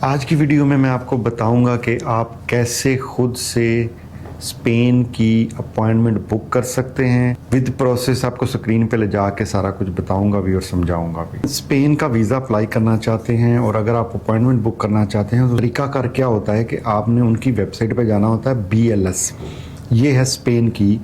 आज की वीडियो में मैं आपको बताऊंगा कि आप कैसे खुद से स्पेन की अपॉइंटमेंट बुक कर सकते हैं। विद प्रोसेस आपको स्क्रीन पे ले जाके सारा कुछ बताऊंगा भी और समझाऊंगा भी। स्पेन का वीज़ा अप्लाई करना चाहते हैं और अगर आप अपॉइंटमेंट बुक करना चाहते हैं तो तरीकाकार क्या होता है कि आपने उनकी वेबसाइट पे जाना होता है। BLS ये है स्पेन की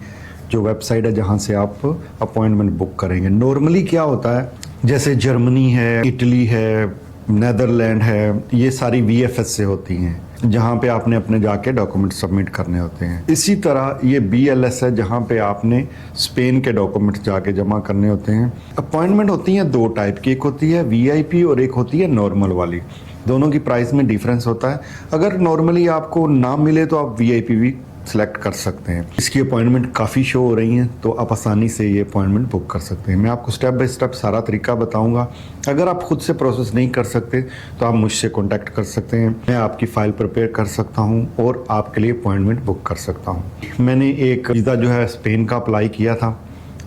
जो वेबसाइट है जहाँ से आप अपॉइंटमेंट बुक करेंगे। नॉर्मली क्या होता है, जैसे जर्मनी है, इटली है, नेदरलैंड है, ये सारी VFS से होती हैं जहाँ पे आपने अपने जाके डॉक्यूमेंट सबमिट करने होते हैं। इसी तरह ये BLS है जहाँ पे आपने स्पेन के डॉक्यूमेंट जाके जमा करने होते हैं। अपॉइंटमेंट होती हैं दो टाइप की, एक होती है VIP और एक होती है नॉर्मल वाली। दोनों की प्राइस में डिफरेंस होता है। अगर नॉर्मली आपको ना मिले तो आप VIP भी सेलेक्ट कर सकते हैं। इसकी अपॉइंटमेंट काफ़ी शो हो रही हैं तो आप आसानी से ये अपॉइंटमेंट बुक कर सकते हैं। मैं आपको स्टेप बाय स्टेप सारा तरीका बताऊंगा। अगर आप खुद से प्रोसेस नहीं कर सकते तो आप मुझसे कांटेक्ट कर सकते हैं। मैं आपकी फ़ाइल प्रिपेयर कर सकता हूं और आपके लिए अपॉइंटमेंट बुक कर सकता हूं। मैंने एक वीज़ा जो है स्पेन का अप्लाई किया था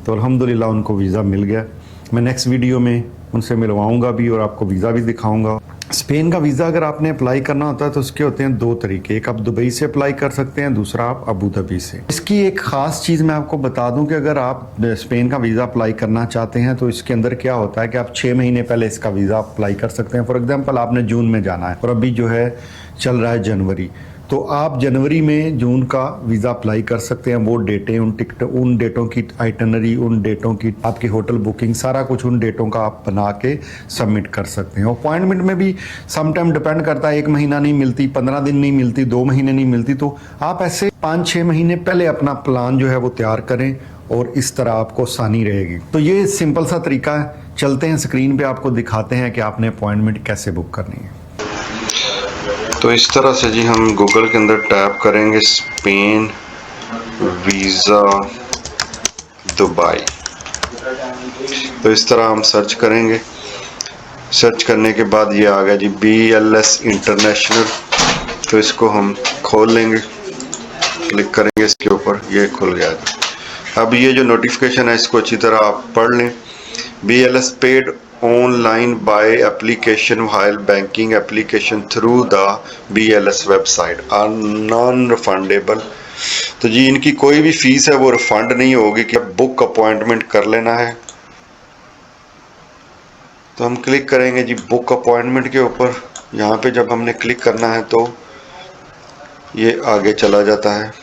तो अल्हम्दुलिल्लाह उनको वीज़ा मिल गया। मैं नेक्स्ट वीडियो में उनसे मिलवाऊँगा भी और आपको वीज़ा भी दिखाऊँगा। स्पेन का वीज़ा अगर आपने अप्लाई करना होता है तो उसके होते हैं दो तरीके। एक आप दुबई से अप्लाई कर सकते हैं, दूसरा आप अबू धाबी से। इसकी एक ख़ास चीज़ मैं आपको बता दूं कि अगर आप स्पेन का वीज़ा अप्लाई करना चाहते हैं तो इसके अंदर क्या होता है कि आप 6 महीने पहले इसका वीज़ा अप्लाई कर सकते हैं। फॉर एग्जांपल आपने जून में जाना है और अभी जो है चल रहा है जनवरी, तो आप जनवरी में जून का वीज़ा अप्लाई कर सकते हैं। वो डेटें, उन टिकट, उन डेटों की आइटनरी, उन डेटों की आपकी होटल बुकिंग, सारा कुछ उन डेटों का आप बना के सबमिट कर सकते हैं। अपॉइंटमेंट में भी सम टाइम डिपेंड करता है, 1 महीना नहीं मिलती, 15 दिन नहीं मिलती, 2 महीने नहीं मिलती, तो आप ऐसे 5-6 महीने पहले अपना प्लान जो है वो तैयार करें और इस तरह आपको आसानी रहेगी। तो ये सिंपल सा तरीका है। चलते हैं स्क्रीन पे आपको दिखाते हैं कि आपने अपॉइंटमेंट कैसे बुक करनी है। तो इस तरह से जी हम गूगल के अंदर टैप करेंगे स्पेन वीज़ा दुबई। तो इस तरह हम सर्च करेंगे। सर्च करने के बाद ये आ गया जी BLS इंटरनेशनल। तो इसको हम खोल लेंगे, क्लिक करेंगे इसके ऊपर, ये खुल गया जी। अब ये जो नोटिफिकेशन है इसको अच्छी तरह आप पढ़ लें। BLS paid online by application while banking application through the BLS website are non-refundable। तो जी इनकी कोई भी फीस है वो रिफंड नहीं होगी कि बुक अपॉइंटमेंट कर लेना है। तो हम क्लिक करेंगे जी बुक अपॉइंटमेंट के ऊपर। यहाँ पे जब हमने क्लिक करना है तो ये आगे चला जाता है।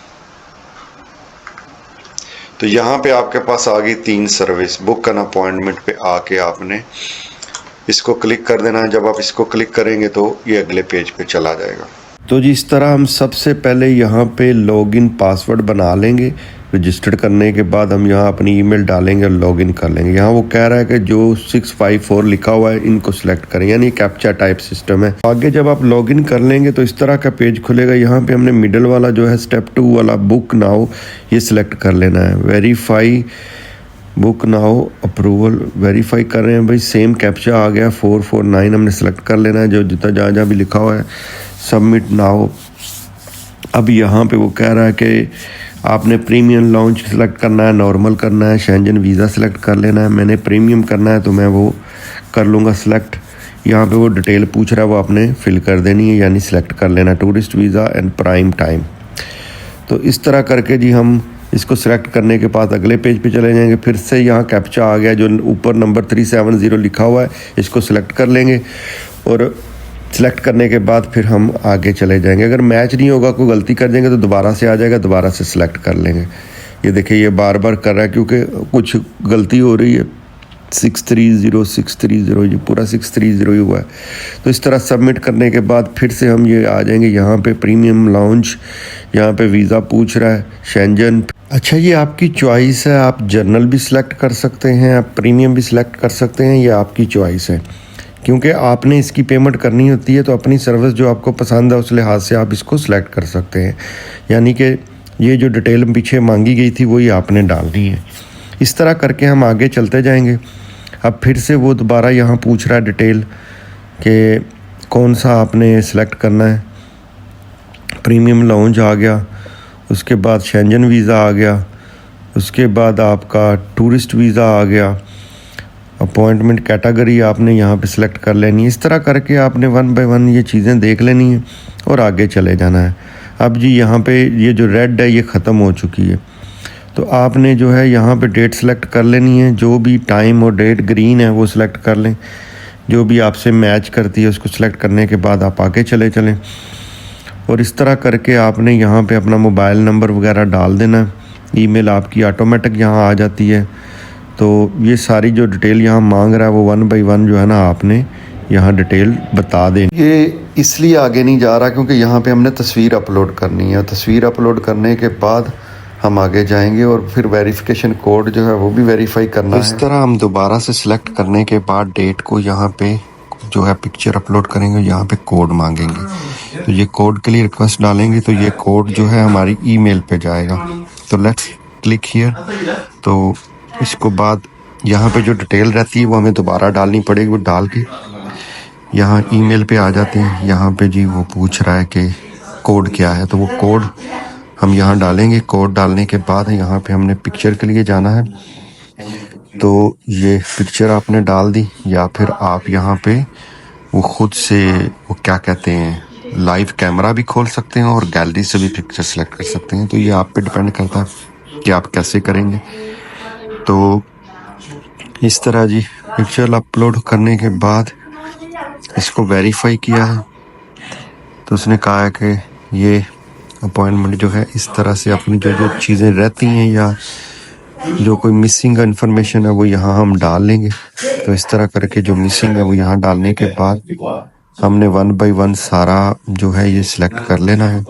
तो यहाँ पे आपके पास आ गई 3 सर्विस। बुक एन अपॉइंटमेंट पे आके आपने इसको क्लिक कर देना है। जब आप इसको क्लिक करेंगे तो ये अगले पेज पे चला जाएगा। तो जी इस तरह हम सबसे पहले यहाँ पे लॉगिन पासवर्ड बना लेंगे। रजिस्टर्ड करने के बाद हम यहाँ अपनी ईमेल डालेंगे और लॉगिन कर लेंगे। यहाँ वो कह रहा है कि जो 654 लिखा हुआ है इनको सिलेक्ट करें, यानी कैप्चा टाइप सिस्टम है। आगे जब आप लॉगिन कर लेंगे तो इस तरह का पेज खुलेगा। यहाँ पे हमने मिडल वाला जो है स्टेप 2 वाला बुक नाउ ये सिलेक्ट कर लेना है। Verify book now approval, verify कर रहे हैं भाई। सेम कैप्चा आ गया 449 हमने सेलेक्ट कर लेना है जो जितना जहाँ जहाँ भी लिखा हुआ है। Submit now. अब यहाँ पे वो कह रहा है कि आपने प्रीमियम लॉन्च सेलेक्ट करना है, नॉर्मल करना है, शेंजन वीज़ा सेलेक्ट कर लेना है। मैंने प्रीमियम करना है तो मैं वो कर लूँगा सेलेक्ट। यहाँ पे वो डिटेल पूछ रहा है वो आपने फिल कर देनी है, यानी सेलेक्ट कर लेना tourist visa and prime time. तो इस तरह करके जी हम इसको सिलेक्ट करने के बाद अगले पेज पे चले जाएंगे। फिर से यहाँ कैप्चा आ गया जो ऊपर नंबर 370 लिखा हुआ है, इसको सिलेक्ट कर लेंगे और सिलेक्ट करने के बाद फिर हम आगे चले जाएंगे। अगर मैच नहीं होगा, कोई गलती कर देंगे तो दोबारा से आ जाएगा, दोबारा से सिलेक्ट कर लेंगे। ये देखिए ये बार बार कर रहा है क्योंकि कुछ गलती हो रही है। 630 ये पूरा 630 ही हुआ है। तो इस तरह सबमिट करने के बाद फिर से हम ये आ जाएंगे यहाँ पे प्रीमियम लॉन्च। यहाँ पे वीज़ा पूछ रहा है, शेंजन। अच्छा ये आपकी चॉइस है, आप जर्नल भी सिलेक्ट कर सकते हैं, आप प्रीमियम भी सिलेक्ट कर सकते हैं, ये आपकी चॉइस है। क्योंकि आपने इसकी पेमेंट करनी होती है तो अपनी सर्विस जो आपको पसंद है उस लिहाज से आप इसको सिलेक्ट कर सकते हैं। यानी कि ये जो डिटेल पीछे मांगी गई थी वही आपने डालनी है। इस तरह करके हम आगे चलते जाएंगे। अब फिर से वो दोबारा यहाँ पूछ रहा है डिटेल कि कौन सा आपने सिलेक्ट करना है। प्रीमियम लॉन्च आ गया, उसके बाद शेंजन वीज़ा आ गया, उसके बाद आपका टूरिस्ट वीज़ा आ गया अपॉइंटमेंट कैटेगरी आपने यहाँ पे सिलेक्ट कर लेनी है। इस तरह करके आपने 1 बाय 1 ये चीज़ें देख लेनी है और आगे चले जाना है। अब जी यहाँ पे ये जो रेड है ये ख़त्म हो चुकी है, तो आपने जो है यहाँ पे डेट सेलेक्ट कर लेनी है। जो भी टाइम और डेट ग्रीन है वो सिलेक्ट कर लें, जो भी आपसे मैच करती है उसको सिलेक्ट करने के बाद आप आगे चले चलें। और इस तरह करके आपने यहाँ पे अपना मोबाइल नंबर वगैरह डाल देना है। ईमेल आपकी ऑटोमेटिक यहाँ आ जाती है। तो ये सारी जो डिटेल यहाँ मांग रहा है वो 1 बाय 1 जो है ना आपने यहाँ डिटेल बता दें। ये इसलिए आगे नहीं जा रहा क्योंकि यहाँ पे हमने तस्वीर अपलोड करनी है। तस्वीर अपलोड करने के बाद हम आगे जाएंगे और फिर वेरिफिकेशन कोड जो है वो भी वेरीफाई करना है। इस तरह हम दोबारा से सिलेक्ट करने के बाद डेट को यहाँ पे जो है पिक्चर अपलोड करेंगे, यहाँ पे कोड मांगेंगे। तो ये कोड के लिए रिक्वेस्ट डालेंगे तो ये कोड जो है हमारी ईमेल पे जाएगा। तो लेट्स क्लिक हियर। तो इसको बाद यहाँ पे जो डिटेल रहती है वो हमें दोबारा डालनी पड़ेगी। वो डाल के यहाँ ईमेल पे आ जाते हैं। यहाँ पे जी वो पूछ रहा है कि कोड क्या है, तो वो कोड हम यहाँ डालेंगे। कोड डालने के बाद यहाँ पे हमने पिक्चर के लिए जाना है। तो ये पिक्चर आपने डाल दी, या फिर आप यहाँ पे वो खुद से वो क्या कहते हैं लाइव कैमरा भी खोल सकते हैं और गैलरी से भी पिक्चर सेलेक्ट कर सकते हैं। तो ये आप पे डिपेंड करता है कि आप कैसे करेंगे। तो इस तरह जी पिक्चर अपलोड करने के बाद इसको वेरीफाई किया है। तो उसने कहा है कि ये अपॉइंटमेंट जो है इस तरह से अपनी जो जो चीज़ें रहती हैं या जो कोई मिसिंग इन्फॉर्मेशन है वो यहाँ हम डाल लेंगे। तो इस तरह करके जो मिसिंग है वो यहाँ डालने के बाद हमने 1 बाय 1 सारा जो है ये सिलेक्ट कर लेना है।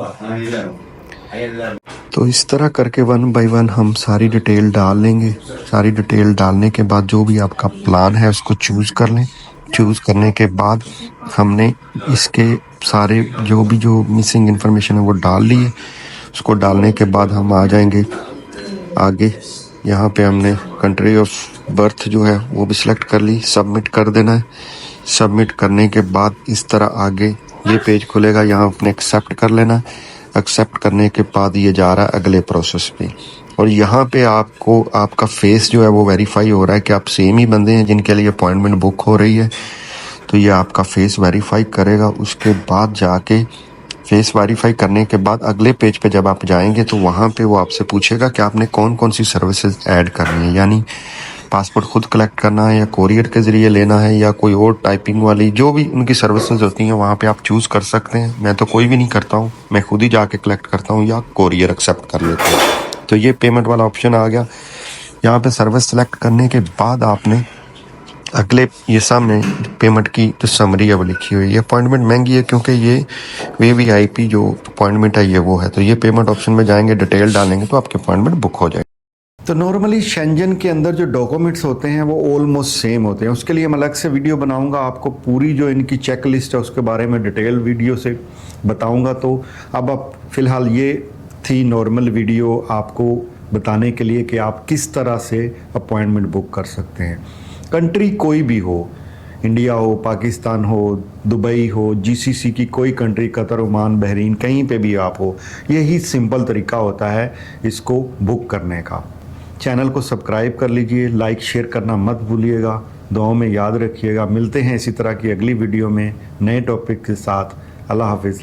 तो इस तरह करके 1 बाय 1 हम सारी डिटेल डाल लेंगे। सारी डिटेल डालने के बाद जो भी आपका प्लान है उसको चूज़ कर लें। चूज़ करने के बाद हमने इसके सारे जो मिसिंग इन्फॉर्मेशन है वो डाल ली है। उसको डालने के बाद हम आ जाएंगे आगे। यहाँ पे हमने कंट्री ऑफ बर्थ जो है वो भी सिलेक्ट कर ली। सबमिट कर देना है। सबमिट करने के बाद इस तरह आगे ये पेज खुलेगा। यहाँ अपने एक्सेप्ट कर लेना है। एक्सेप्ट करने के बाद ये जा रहा है अगले प्रोसेस पे। और यहाँ पे आपको आपका फेस जो है वो वेरीफाई हो रहा है कि आप सेम ही बंदे हैं जिनके लिए अपॉइंटमेंट बुक हो रही है। तो ये आपका फेस वेरीफाई करेगा। उसके बाद जाके फेस वेरीफाई करने के बाद अगले पेज पे जब आप जाएंगे तो वहाँ पे वो आपसे पूछेगा कि आपने कौन कौन सी सर्विसेज ऐड करनी है, यानी पासपोर्ट खुद कलेक्ट करना है या कोरियर के ज़रिए लेना है या कोई और टाइपिंग वाली जो भी उनकी सर्विसेज होती हैं वहाँ पे आप चूज़ कर सकते हैं। मैं तो कोई भी नहीं करता हूँ, मैं खुद ही जाके कलेक्ट करता हूँ या कोरियर एक्सेप्ट कर लेता हूँ। तो ये पेमेंट वाला ऑप्शन आ गया। यहाँ पे सर्विस सेलेक्ट करने के बाद आपने अगले ये सामने पेमेंट की जो समरी है वो लिखी हुई है। ये अपॉइंटमेंट महंगी है क्योंकि ये VVIP जो अपॉइंटमेंट है ये वो है। तो ये पेमेंट ऑप्शन में जाएंगे, डिटेल डालेंगे तो आपके अपॉइंटमेंट बुक हो जाएगी। तो नॉर्मली शेंजन के अंदर जो डॉक्यूमेंट्स होते हैं वो ऑलमोस्ट सेम होते हैं। उसके लिए मैं अलग से वीडियो बनाऊंगा, आपको पूरी जो इनकी चेक लिस्ट है उसके बारे में डिटेल वीडियो से बताऊंगा। तो अब फिलहाल ये थी नॉर्मल वीडियो आपको बताने के लिए कि आप किस तरह से अपॉइंटमेंट बुक कर सकते हैं। कंट्री कोई भी हो, इंडिया हो, पाकिस्तान हो, दुबई हो, GCC की कोई कंट्री, कतर, ओमान, बहरीन, कहीं पे भी आप हो, यही सिंपल तरीका होता है इसको बुक करने का। चैनल को सब्सक्राइब कर लीजिए, लाइक शेयर करना मत भूलिएगा, दुआओं में याद रखिएगा। मिलते हैं इसी तरह की अगली वीडियो में नए टॉपिक के साथ। अल्लाह हाफिज़।